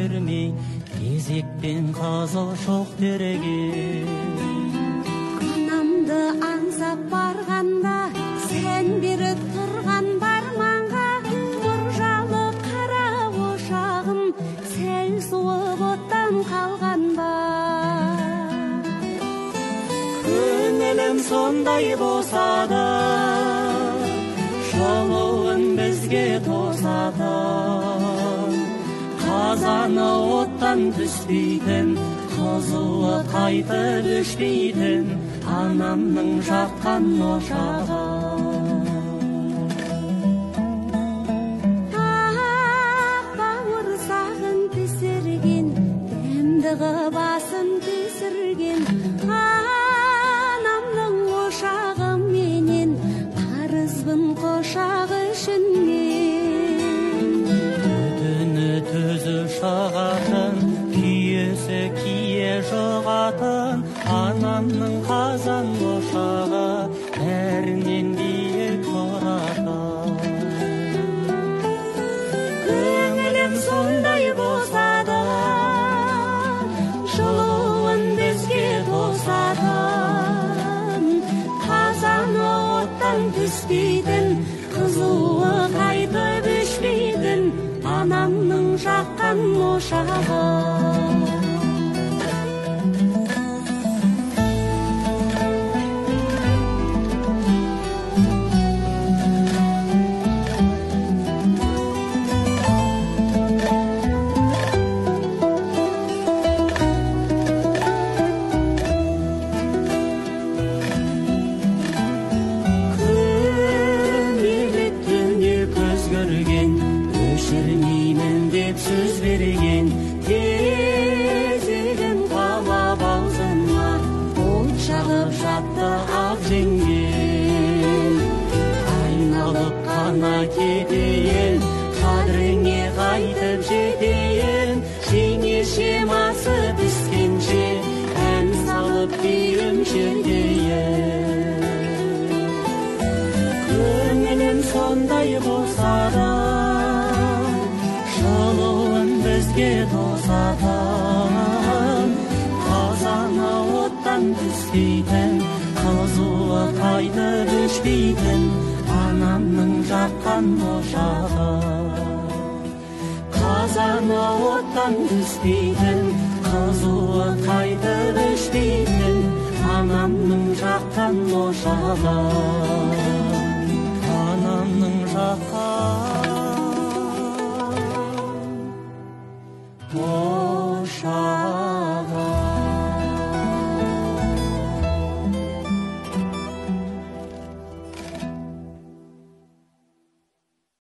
бермей, кезекпен қызыл шоқ берген. Анамды аңсап барғанда, сен бері тұрған барманға, мұржалы қара ошағым, сәл суып оттан қалған ба. Көңілім сондай болса да, жылуын бізге тосатын, қазаны оттан түспейтін, қызуы қайтып өшпейтін анамның жаққан ошағы. Ақ бауырсағын пісірген, дәмдігі басын түсірген анамның ошағы менен, қарызбын қошағы үшін мен. Түні түзі шығатын, күйесі кие жоғатын, анамның қазан ошағы бәрінен биік тұратын. Көңілім сондай болса да, жылуын бізге тосатын, қазаны оттан түспейтін, қызуы қайтып өшпейтін анамның жаққан ошағы. Өшірмеймін деп сөз берген, тезегін қамап аузыма от жағып жатты ақ жеңген. Айналып қана кетейін, қадіріңе қайтып жетейін, жеңешем асы піскенше ән салып күйім шертейін. Көңілім сондай болса да, жылуын бізге тосатын, қазаны оттан түспейтін, қызуы қайтып өшпейтін анамның жаққан ошағы. Қазаны оттан түспейтін, қызуы қайтып өшпейтін анамның жаққан ошағы. Анамның жаққан ошағы.